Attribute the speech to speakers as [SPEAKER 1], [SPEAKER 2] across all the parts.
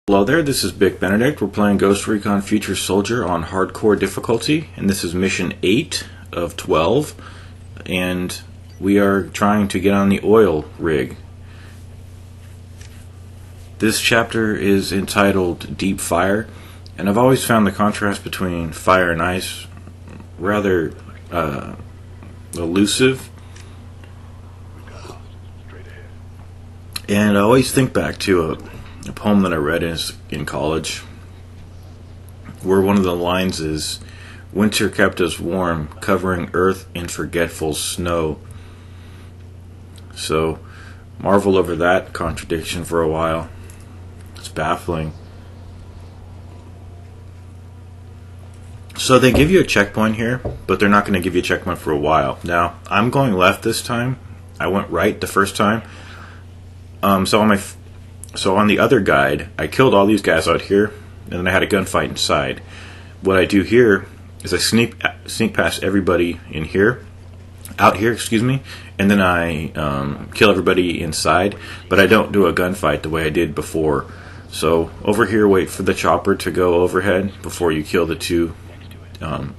[SPEAKER 1] Hello there, this is Big Benedict. We're playing Ghost Recon Future Soldier on hardcore difficulty, and this is mission 8 of 12, and we are trying to get on the oil rig. This chapter is entitled Deep Fire, and I've always found the contrast between fire and ice rather elusive. And I always think back to a poem that I read in college, where one of the lines is, "Winter kept us warm, covering earth in forgetful snow." So, marvel over that contradiction for a while. It's baffling. So they give you a checkpoint here, but they're not going to give you a checkpoint for a while. Now, I'm going left this time. I went right the first time. So on the other guide, I killed all these guys out here, and then I had a gunfight inside. What I do here is I sneak past everybody out here, and then I kill everybody inside, but I don't do a gunfight the way I did before. So over here, wait for the chopper to go overhead before you kill the two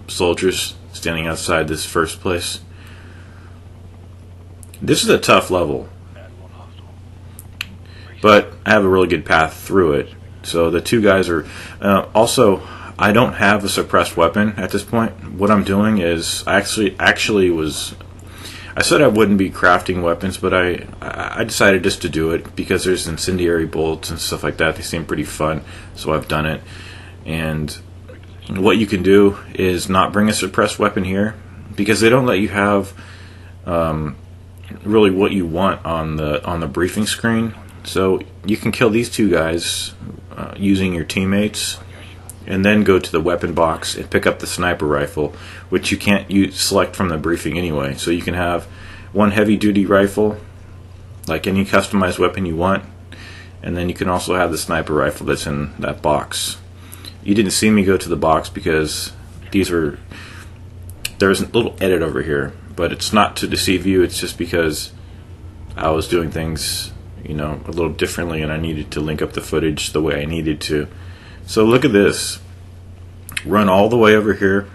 [SPEAKER 1] soldiers standing outside this first place. This is a tough level, but I have a really good path through it. So the two guys are... also, I don't have a suppressed weapon at this point. What I'm doing is... I said I wouldn't be crafting weapons, but I decided just to do it because there's incendiary bullets and stuff like that. They seem pretty fun, so I've done it. And what you can do is not bring a suppressed weapon here, because they don't let you have really what you want on the briefing screen. So you can kill these two guys using your teammates, and then go to the weapon box and pick up the sniper rifle, which you can't select from the briefing anyway. So you can have one heavy-duty rifle, like any customized weapon you want, and then you can also have the sniper rifle that's in that box. You didn't see me go to the box because there's a little edit over here, but it's not to deceive you. It's just because I was doing things a little differently, and I needed to link up the footage the way I needed to. So look at this. Run all the way over here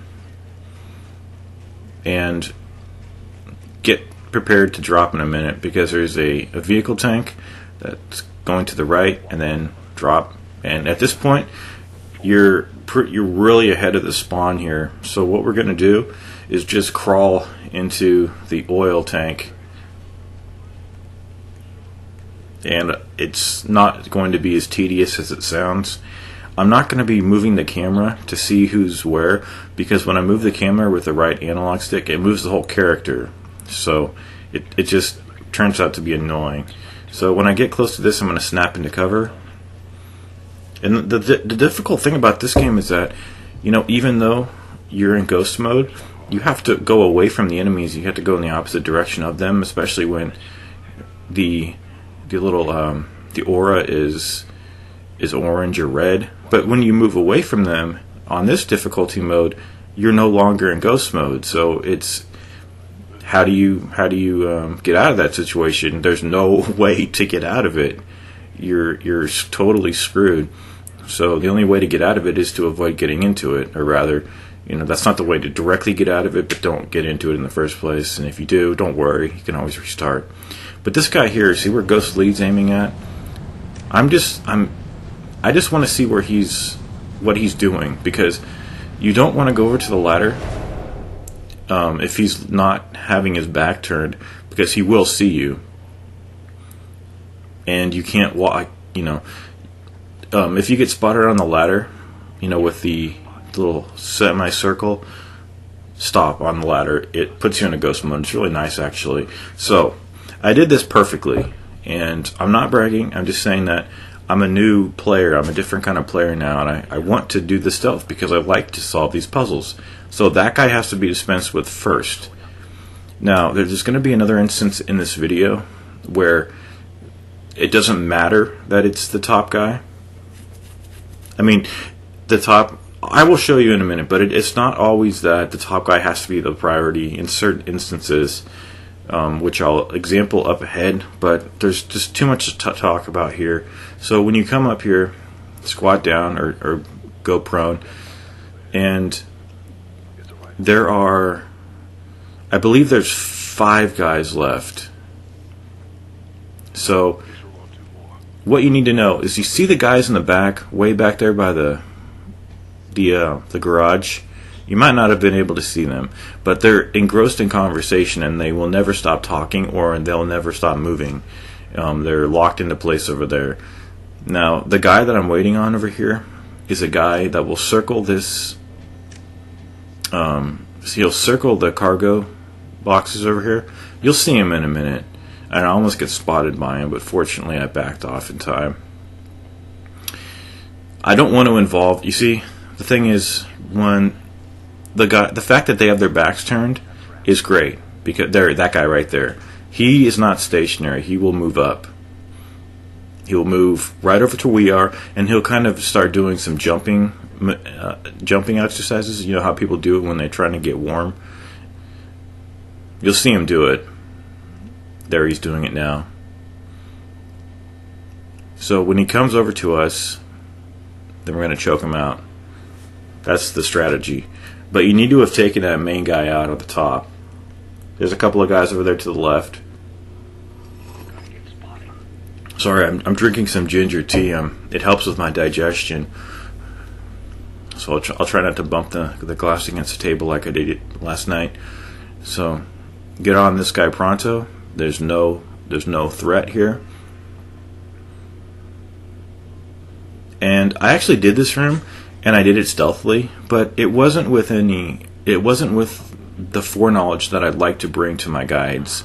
[SPEAKER 1] and get prepared to drop in a minute, because there's a vehicle tank that's going to the right, and then drop. And at this point, you're really ahead of the spawn here. So what we're going to do is just crawl into the oil tank. And it's not going to be as tedious as it sounds. I'm not going to be moving the camera to see who's where, because when I move the camera with the right analog stick, it moves the whole character. So it just turns out to be annoying. So when I get close to this, I'm going to snap into cover. And the difficult thing about this game is that, even though you're in ghost mode, you have to go away from the enemies. You have to go in the opposite direction of them, especially when the aura is orange or red. But when you move away from them on this difficulty mode, you're no longer in ghost mode. So it's how do you get out of that situation? There's no way to get out of it. You're totally screwed. So the only way to get out of it is to avoid getting into it, or rather, that's not the way to directly get out of it, but don't get into it in the first place. And if you do, don't worry, you can always restart. But this guy here, see where Ghost Lead's aiming at? I just want to see what he's doing, because you don't want to go over to the ladder if he's not having his back turned, because he will see you, and you can't walk. If you get spotted on the ladder, with the little semicircle, stop on the ladder. It puts you in a ghost mode. It's really nice, actually. So I did this perfectly, and I'm not bragging. I'm just saying that I'm a new player. I'm a different kind of player now, and I want to do the stealth because I like to solve these puzzles. So that guy has to be dispensed with first. Now, there's going to be another instance in this video where it doesn't matter that it's the top guy. I mean, I will show you in a minute, but it's not always that the top guy has to be the priority in certain instances. which I'll example up ahead, but there's just too much to talk about here. So when you come up here, squat down or go prone. And there are, I believe there's 5 guys left. So what you need to know is, you see the guys in the back, way back there by the garage. You might not have been able to see them, but they're engrossed in conversation, and they will never stop talking, or they'll never stop moving. They're locked into place over there. Now, the guy that I'm waiting on over here is a guy that will circle this. So he'll circle the cargo boxes over here. You'll see him in a minute. And I almost get spotted by him, but fortunately I backed off in time. I don't want to involve. You see, the thing is, when the fact that they have their backs turned is great, because that guy right there, he is not stationary. He will move up. He will move right over to where we are, and he'll kind of start doing some jumping exercises. You know how people do it when they're trying to get warm? You'll see him do it. There, he's doing it now. So when he comes over to us, then we're going to choke him out. That's the strategy. But you need to have taken that main guy out at the top. There's a couple of guys over there to the left. Sorry, I'm drinking some ginger tea. It helps with my digestion. So I'll try not to bump the glass against the table like I did it last night. So get on this guy pronto. There's no threat here. And I actually did this room, and I did it stealthily, but it wasn't with the foreknowledge that I'd like to bring to my guides.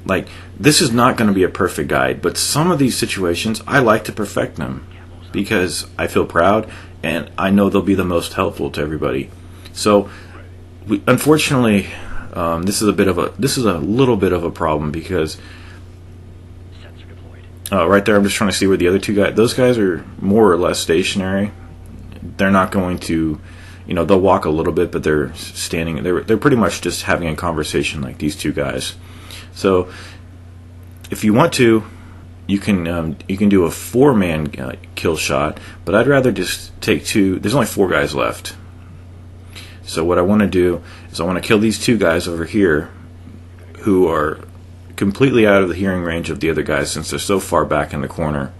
[SPEAKER 1] Like, this is not going to be a perfect guide, but some of these situations, I like to perfect them because I feel proud, and I know they'll be the most helpful to everybody. So, unfortunately, this is a little bit of a problem, because right there, I'm just trying to see where the other 2 guys. Those guys are more or less stationary. They're not going to, they'll walk a little bit, but they're standing. They're pretty much just having a conversation like these 2 guys. So, if you want to, you can do a 4-man kill shot, but I'd rather just take 2. There's only 4 guys left. So what I want to do is I want to kill these 2 guys over here who are completely out of the hearing range of the other guys, since they're so far back in the corner.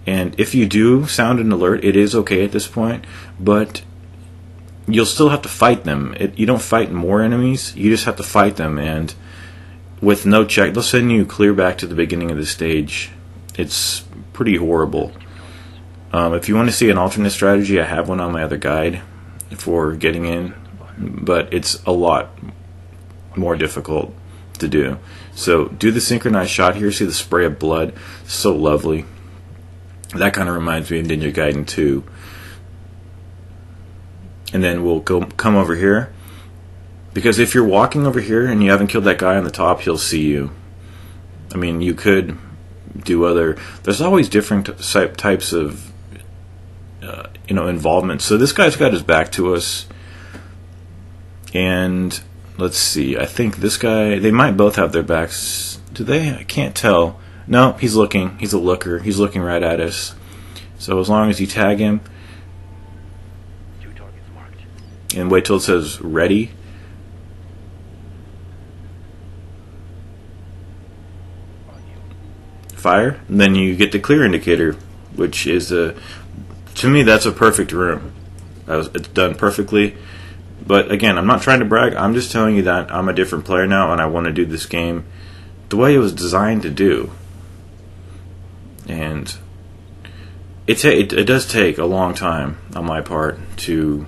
[SPEAKER 1] And if you do sound an alert, it is okay at this point, but you'll still have to fight them. You don't fight more enemies, you just have to fight them, and with no check, they'll send you clear back to the beginning of the stage. It's pretty horrible. If you want to see an alternate strategy, I have one on my other guide for getting in, but it's a lot more difficult to do. So do the synchronized shot here. See the spray of blood? So lovely. That kind of reminds me of Ninja Gaiden 2. And then we'll come over here, because if you're walking over here and you haven't killed that guy on the top, he'll see you. I mean, you could do there's always different types of involvement. So this guy's got his back to us, and let's see, I think this guy, they might both have their backs. Do they? I can't tell. No, he's looking. He's a looker. He's looking right at us. So as long as you tag him and wait till it says ready, fire, and then you get the clear indicator, which is to me, that's a perfect room. It's done perfectly. But again, I'm not trying to brag. I'm just telling you that I'm a different player now, and I want to do this game the way it was designed to do. And it does take a long time on my part to,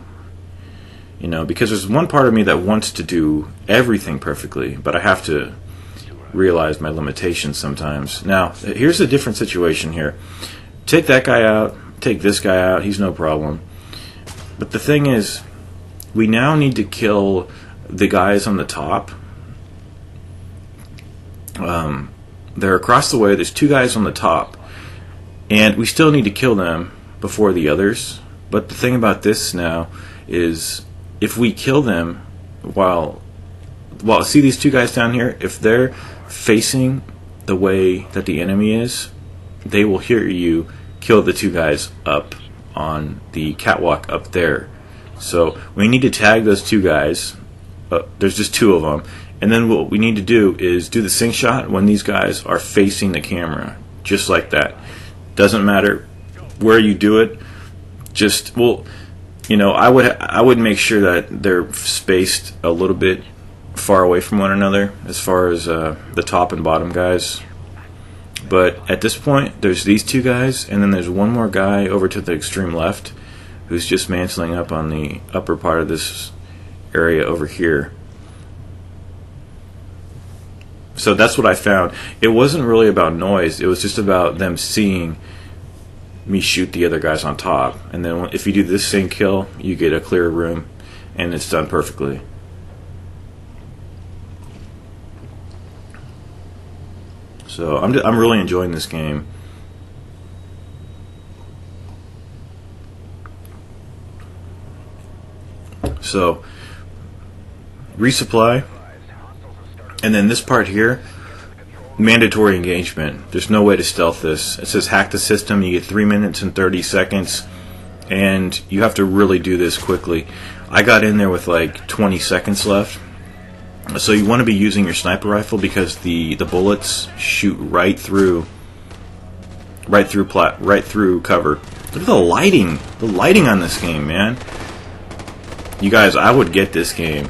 [SPEAKER 1] because there's one part of me that wants to do everything perfectly, but I have to realize my limitations sometimes. Now, here's a different situation here. Take that guy out, take this guy out, he's no problem. But the thing is, we now need to kill the guys on the top. They're across the way. There's 2 guys on the top, and we still need to kill them before the others. But the thing about this now is, if we kill them while see these 2 guys down here, if they're facing the way that the enemy is, they will hear you kill the two guys up on the catwalk up there. So we need to tag those two guys. There's just two of them. And then what we need to do is do the sync shot when these guys are facing the camera. Just like that. Doesn't matter where you do it. Just, well, you know, I would make sure that they're spaced a little bit far away from one another as far as the top and bottom guys. But at this point, there's these two guys, and then there's one more guy over to the extreme left who's just mantling up on the upper part of this area over here. So that's what I found. It wasn't really about noise. It was just about them seeing me shoot the other guys on top. And then if you do this same kill, you get a clear room, and it's done perfectly. So I'm really enjoying this game. So resupply, and then this part here, mandatory engagement. There's no way to stealth this. It says hack the system. You get 3 minutes and 30 seconds, and you have to really do this quickly. I got in there with like 20 seconds left. So you want to be using your sniper rifle because the bullets shoot right through cover. Look at the lighting on this game, man. You guys, I would get this game.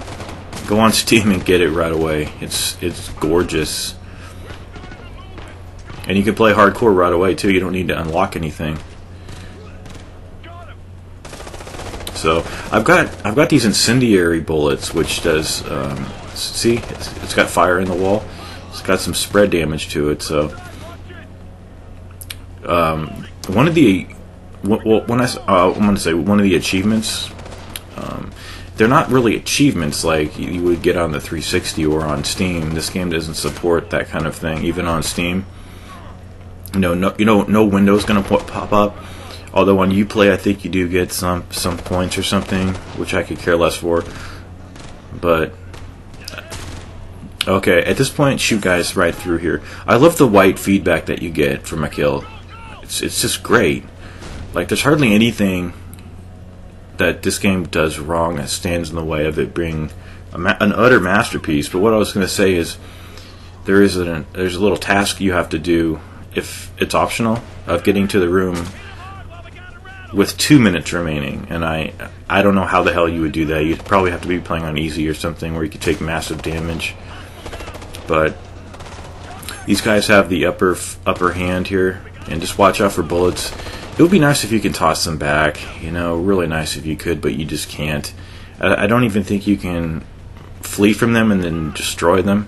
[SPEAKER 1] Go on Steam and get it right away. It's gorgeous. And you can play hardcore right away too. You don't need to unlock anything. So I've got these incendiary bullets, which does see, it's got fire in the wall. It's got some spread damage to it. So one of the I'm going to say one of the achievements. They're not really achievements like you would get on the 360 or on Steam. This game doesn't support that kind of thing, even on Steam. No window's going to pop up. Although on Uplay, I think you do get some points or something, which I could care less for. But okay, at this point, shoot guys right through here. I love the white feedback that you get from a kill. It's just great. Like, there's hardly anything that this game does wrong that stands in the way of it being an utter masterpiece. But what I was going to say is there's a little task you have to do, if it's optional, of getting to the room with 2 minutes remaining. And I don't know how the hell you would do that. You'd probably have to be playing on easy or something where you could take massive damage. But these guys have the upper hand here, and just watch out for bullets. It would be nice if you can toss them back, you know, really nice if you could, but you just can't. I don't even think you can flee from them and then destroy them,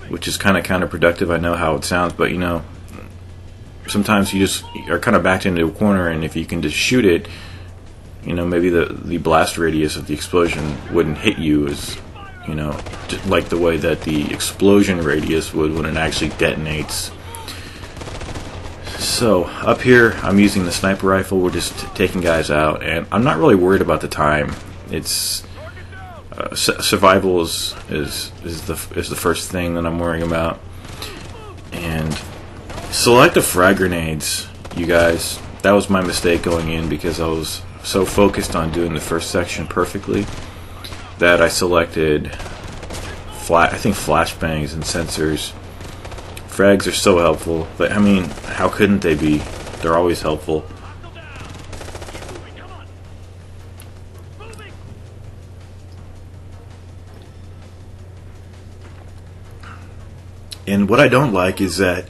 [SPEAKER 1] which is kind of counterproductive. I know how it sounds, but you know, sometimes you just are kind of backed into a corner, and if you can just shoot it, you know, maybe the blast radius of the explosion wouldn't hit you as, you know, just like the way that the explosion radius would when it actually detonates. So up here, I'm using the sniper rifle. We're just taking guys out, and I'm not really worried about the time. It's survival is the first thing that I'm worrying about. And select the frag grenades, you guys. That was my mistake going in because I was so focused on doing the first section perfectly that I selected flashbangs and sensors. Frags are so helpful, but I mean, how couldn't they be? They're always helpful. And what I don't like is that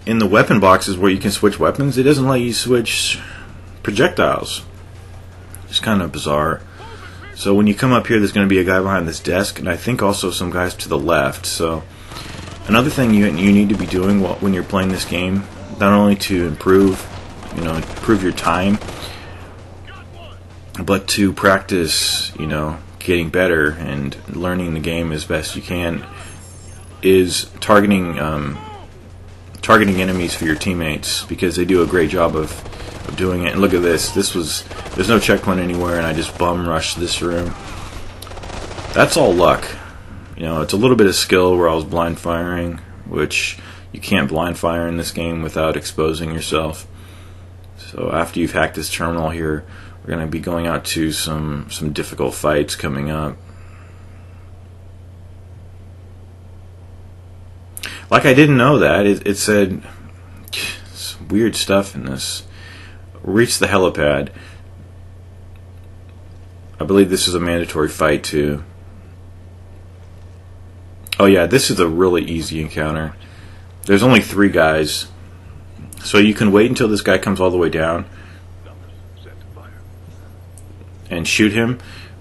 [SPEAKER 1] in the weapon boxes where you can switch weapons, it doesn't let you switch projectiles. It's kind of bizarre. So when you come up here, there's going to be a guy behind this desk, and I think also some guys to the left. So another thing you need to be doing when you're playing this game, not only to improve your time, but to practice, you know, getting better and learning the game as best you can, is targeting enemies for your teammates, because they do a great job of doing it. And look at this. There's no checkpoint anywhere, and I just bum rushed this room. That's all luck. You know, it's a little bit of skill where I was blind firing, which You can't blind fire in this game without exposing yourself. So after you've hacked this terminal here, we're going to be going out to some difficult fights coming up. Like, I didn't know that. It said some weird stuff in this. Reach the helipad. I believe this is a mandatory fight too. Oh yeah, this is a really easy encounter. There's only 3 guys. So you can wait until this guy comes all the way down and shoot him,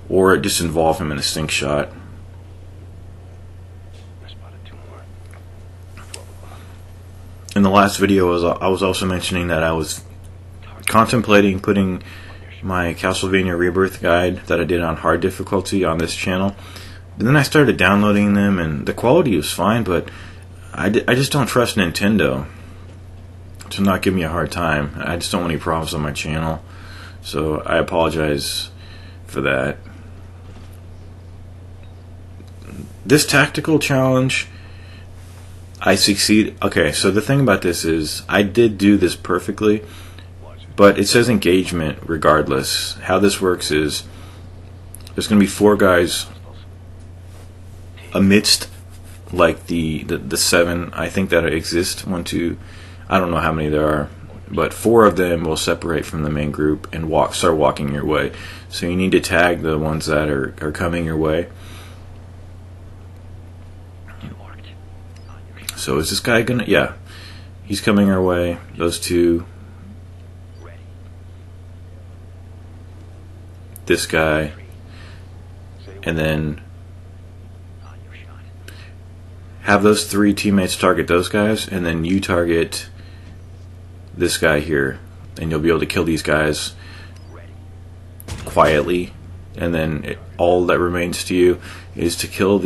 [SPEAKER 1] or just involve him in a stink shot. In the last video, I was also mentioning that I was contemplating putting my Castlevania Rebirth guide that I did on hard difficulty on this channel. But then I started downloading them, and the quality was fine, but I just don't trust Nintendo to not give me a hard time. I just don't want any problems on my channel, so I apologize for that. This tactical challenge, I succeed. Okay, so the thing about this is I did do this perfectly, but it says engagement regardless. How this works is there's going to be 4 guys amidst like the 7 I think that exist. 1, 2, I don't know how many there are, but 4 of them will separate from the main group and start walking your way. So you need to tag the ones that are coming your way. So is this guy gonna? Yeah, he's coming our way. Those 2. This guy, and then have those 3 teammates target those guys, and then you target this guy here, and you'll be able to kill these guys quietly. And then all that remains to you is to kill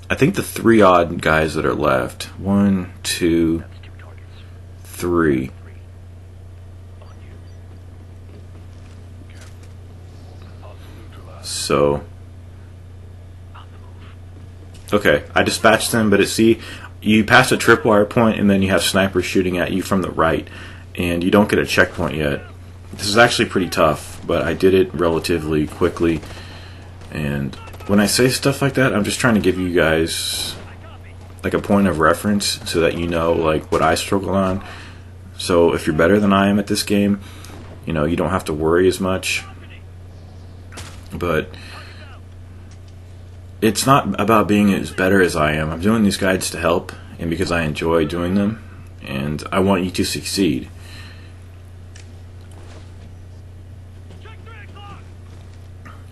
[SPEAKER 1] I think the 3 odd guys that are left. 1, 2, 3. So, okay, I dispatched them, but you pass a tripwire point, and then you have snipers shooting at you from the right, and you don't get a checkpoint yet. This is actually pretty tough, but I did it relatively quickly. And when I say stuff like that, I'm just trying to give you guys like a point of reference so that you know like what I struggle on. So if you're better than I am at this game, you know, you don't have to worry as much. But it's not about being as better as I am. I'm doing these guides to help, and because I enjoy doing them, and I want you to succeed.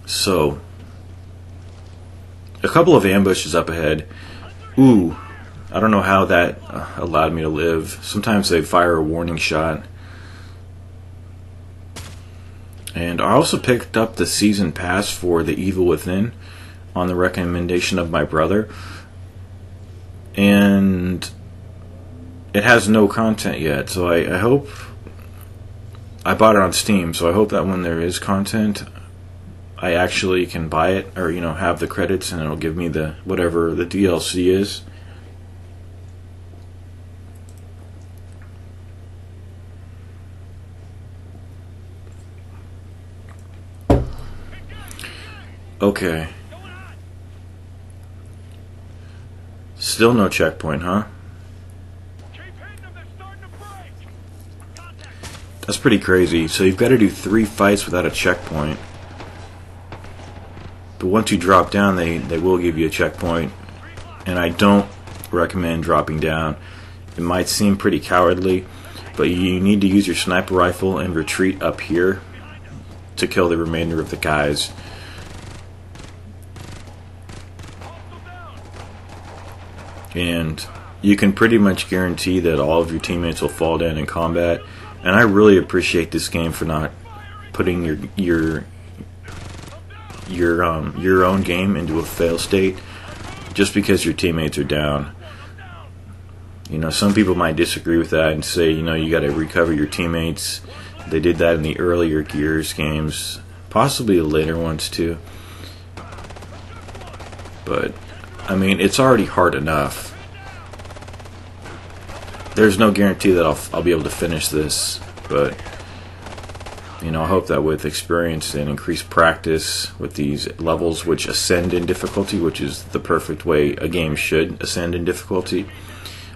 [SPEAKER 1] So, a couple of ambushes up ahead. Ooh, I don't know how that allowed me to live. Sometimes they fire a warning shot. And I also picked up the season pass for The Evil Within on the recommendation of my brother. And it has no content yet, so I hope... I bought it on Steam, so I hope that when there is content, I actually can buy it, or, you know, have the credits, and it'll give me the whatever the DLC is. Okay. Still no checkpoint, huh? That's pretty crazy. So you've got to do 3 fights without a checkpoint. But once you drop down, they will give you a checkpoint. And I don't recommend dropping down. It might seem pretty cowardly, but you need to use your sniper rifle and retreat up here to kill the remainder of the guys. And you can pretty much guarantee that all of your teammates will fall down in combat. And I really appreciate this game for not putting your own game into a fail state just because your teammates are down. You know, some people might disagree with that and say, you know, you got to recover your teammates. They did that in the earlier Gears games, possibly the later ones too. But I mean, it's already hard enough. there's no guarantee that I'll be able to finish this, but you know, I hope that with experience and increased practice with these levels which ascend in difficulty, which is the perfect way a game should ascend in difficulty,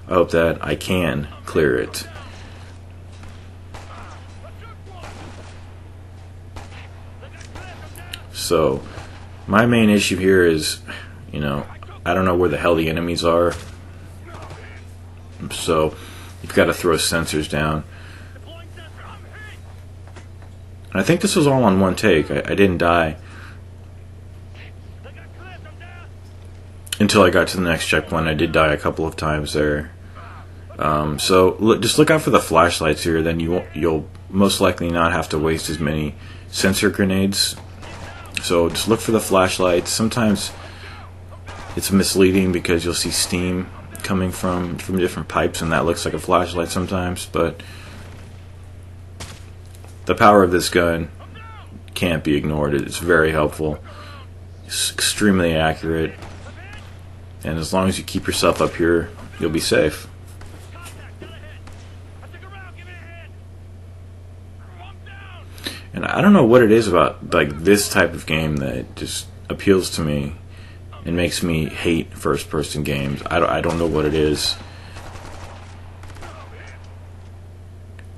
[SPEAKER 1] I hope that I can clear it. So, my main issue here is, you know, I don't know where the hell the enemies are. So, you've got to throw sensors down. And I think this was all on one take. I didn't die until I got to the next checkpoint. I did die a couple of times there. So just look out for the flashlights here. Then you'll most likely not have to waste as many sensor grenades. So just look for the flashlights. Sometimes it's misleading because you'll see steam coming from different pipes, and that looks like a flashlight sometimes. But the power of this gun can't be ignored. It's very helpful. It's extremely accurate. And as long as you keep yourself up here, you'll be safe. And I don't know what it is about like this type of game that just appeals to me and makes me hate first-person games. I don't know what it is.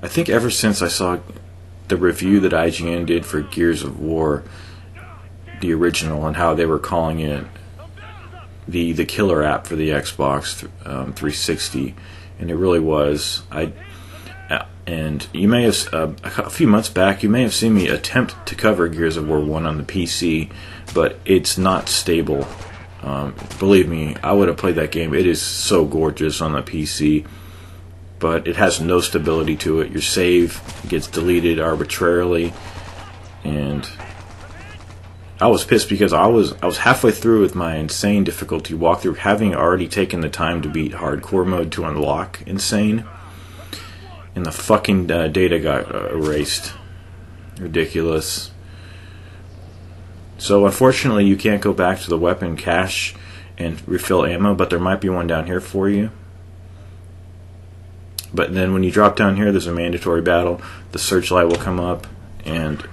[SPEAKER 1] I think ever since I saw the review that IGN did for Gears of War, the original, and how they were calling it the killer app for the Xbox 360, and it really was. And you may have a few months back, you may have seen me attempt to cover Gears of War 1 on the PC, but it's not stable. Believe me, I would have played that game. It is so gorgeous on the PC, but it has no stability to it. Your save gets deleted arbitrarily, and I was pissed because I was halfway through with my insane difficulty walkthrough, having already taken the time to beat hardcore mode to unlock insane, and the fucking data got erased. Ridiculous. So unfortunately, you can't go back to the weapon cache and refill ammo, but there might be one down here for you. But then when you drop down here, there's a mandatory battle. The searchlight will come up, and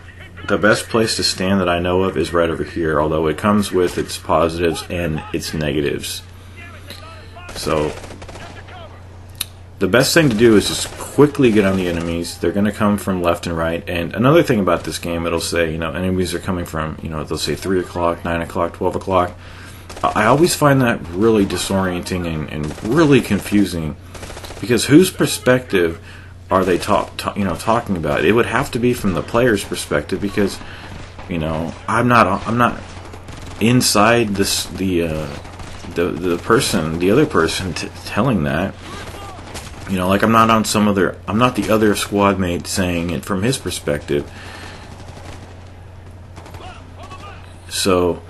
[SPEAKER 1] the best place to stand that I know of is right over here, although it comes with its positives and its negatives. So the best thing to do is just quickly get on the enemies. They're going to come from left and right. And another thing about this game, it'll say, you know, enemies are coming from, you know, they'll say 3 o'clock, 9 o'clock, 12 o'clock. I always find that really disorienting and really confusing, because whose perspective are they talking about? It would have to be from the player's perspective, because, you know, I'm not inside this the other person telling that. You know, like I'm not the other squad mate saying it from his perspective. So,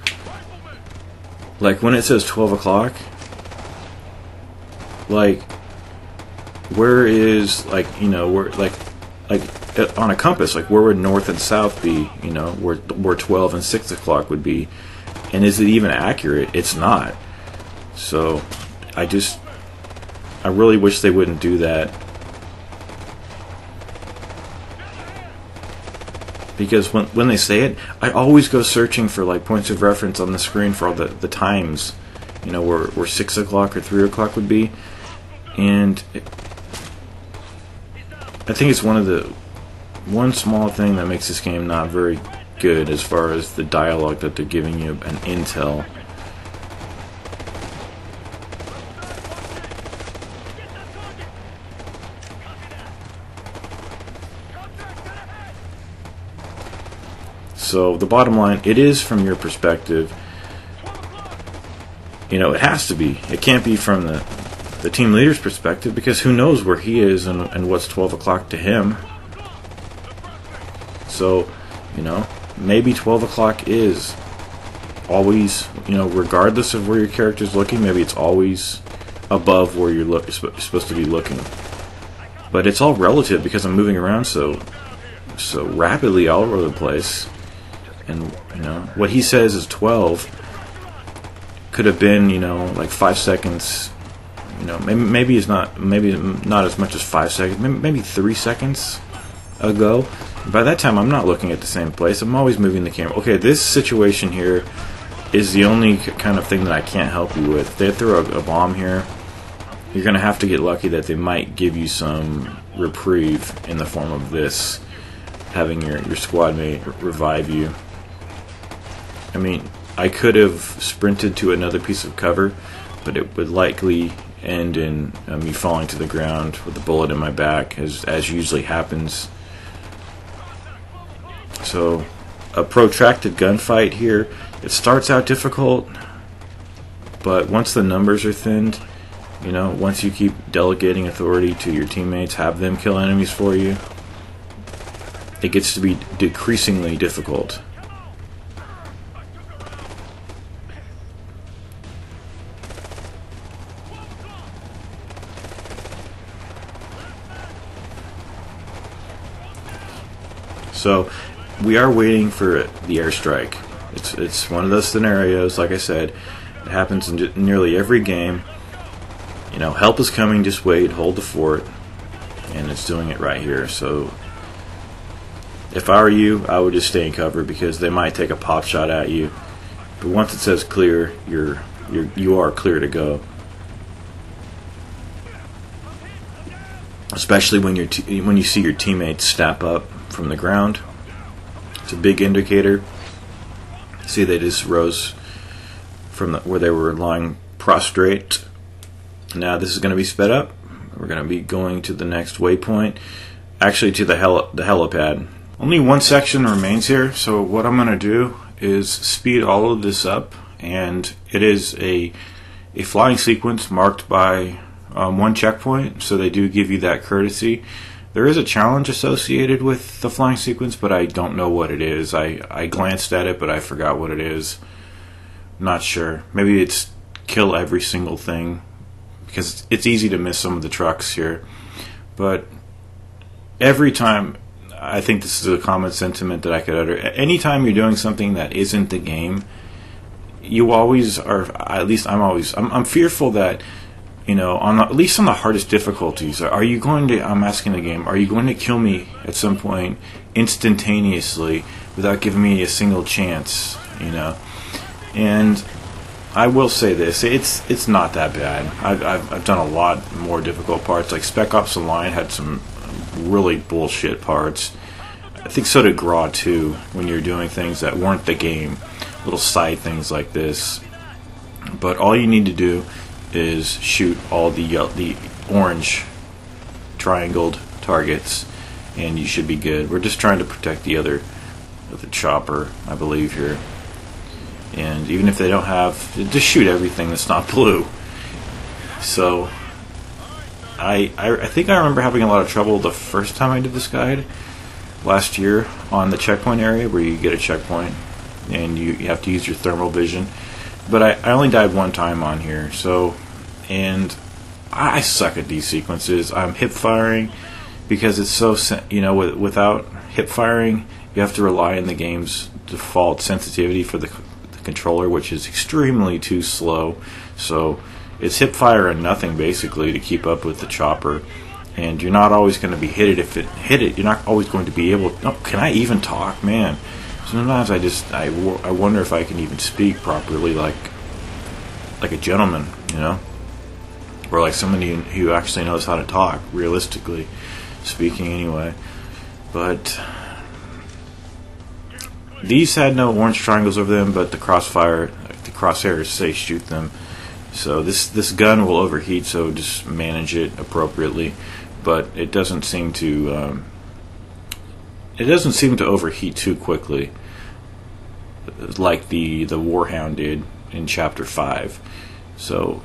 [SPEAKER 1] like when it says 12 o'clock, like, where is, like, you know, where, like on a compass, like where would north and south be, you know, where 12 and 6 o'clock would be, and is it even accurate? It's not. So I really wish they wouldn't do that, because when they say it, I always go searching for like points of reference on the screen for all the times, you know, where 6 o'clock or 3 o'clock would be, and I think it's one small thing that makes this game not very good as far as the dialogue that they're giving you and intel. So the bottom line, it is from your perspective. You know, it has to be. It can't be from the team leader's perspective, because who knows where he is and what's 12 o'clock to him. So, you know, maybe 12 o'clock is always, you know, regardless of where your character's looking, maybe it's always above where you're supposed to be looking. But it's all relative, because I'm moving around so rapidly all over the place. And, you know, what he says is 12 could have been, you know, like 5 seconds, You know, maybe it's not, maybe not as much as 5 seconds, maybe 3 seconds ago. By that time, I'm not looking at the same place. I'm always moving the camera. Okay, this situation here is the only kind of thing that I can't help you with. If they throw a bomb here, you're going to have to get lucky that they might give you some reprieve in the form of this, having your squad mate revive you. I mean, I could have sprinted to another piece of cover, but it would likely end in me falling to the ground with a bullet in my back, as usually happens. So, a protracted gunfight here, it starts out difficult, but once the numbers are thinned, you know, once you keep delegating authority to your teammates, have them kill enemies for you, it gets to be decreasingly difficult. So, we are waiting for the airstrike. It's one of those scenarios, like I said, it happens in nearly every game. You know, help is coming, just wait, hold the fort, and it's doing it right here. So, if I were you, I would just stay in cover, because they might take a pop shot at you. But once it says clear, you are clear to go. Especially when you see your teammates snap up from the ground. It's a big indicator. See, they just rose from where they were lying prostrate. Now this is going to be sped up. We're going to be going to the next waypoint, actually to the helipad. Only one section remains here, so what I'm going to do is speed all of this up, and it is a flying sequence marked by one checkpoint, so they do give you that courtesy. There is a challenge associated with the flying sequence, but I don't know what it is. I glanced at it, but I forgot what it is. Not sure. Maybe it's kill every single thing, because it's easy to miss some of the trucks here. But every time, I think this is a common sentiment that I could utter. Anytime you're doing something that isn't the game, you always are, at least I'm fearful that, you know, at least on the hardest difficulties, are you going to, I'm asking the game, are you going to kill me at some point instantaneously without giving me a single chance, you know? And I will say this, it's not that bad. I've done a lot more difficult parts, like Spec Ops: The Line had some really bullshit parts. I think so did Graw too, when you're doing things that weren't the game, little side things like this. But all you need to do is shoot all the orange triangled targets, and you should be good. We're just trying to protect the chopper, I believe, here. And even if they don't have, just shoot everything that's not blue. So I think I remember having a lot of trouble the first time I did this guide last year on the checkpoint area, where you get a checkpoint and you have to use your thermal vision. But I only died one time on here, so, and I suck at these sequences. I'm hip firing because it's so, you know, without hip firing, you have to rely on the game's default sensitivity for the controller, which is extremely too slow. So it's hip fire and nothing basically to keep up with the chopper, and you're not always going to be hit it. You're not always going to be able. Oh, can I even talk, man? Sometimes I wonder if I can even speak properly, like a gentleman, you know, or like somebody who actually knows how to talk, realistically speaking, anyway. But these had no orange triangles over them, but the crosshairs say shoot them. So this gun will overheat, so just manage it appropriately. But it doesn't seem to overheat too quickly, like the Warhound did in Chapter 5. So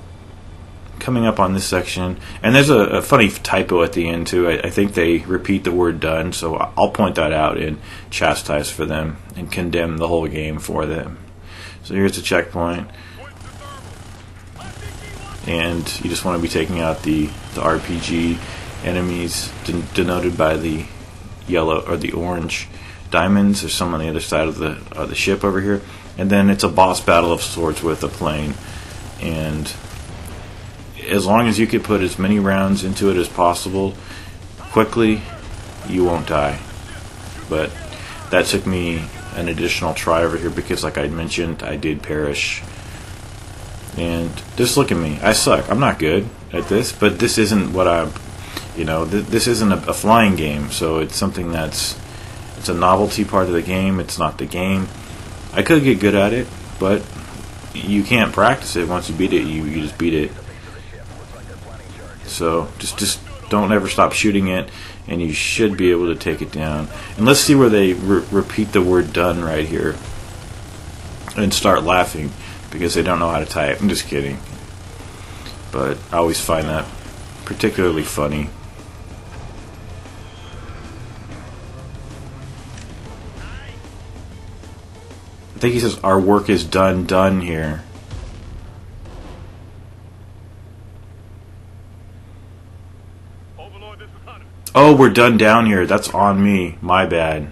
[SPEAKER 1] coming up on this section, and there's a funny typo at the end too. I think they repeat the word done, so I'll point that out and chastise for them and condemn the whole game for them. So here's the checkpoint, and you just want to be taking out the RPG enemies denoted by the yellow or the orange diamonds. There's some on the other side of the ship over here, and then it's a boss battle of sorts with a plane, and as long as you could put as many rounds into it as possible quickly, you won't die. But that took me an additional try over here because, like I mentioned, I did perish. And just look at me. I suck. I'm not good at this, but this isn't what I'm, this isn't a flying game, so it's something it's a novelty part of the game. It's not the game. I could get good at it, but you can't practice it. Once you beat it, you just beat it. So just don't ever stop shooting it, and you should be able to take it down. And let's see where they repeat the word done right here and start laughing because they don't know how to type. I'm just kidding. But I always find that particularly funny. I think he says our work is done here. Oh, we're done down here. That's on me. My bad.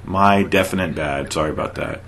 [SPEAKER 1] My definite bad. Sorry about that.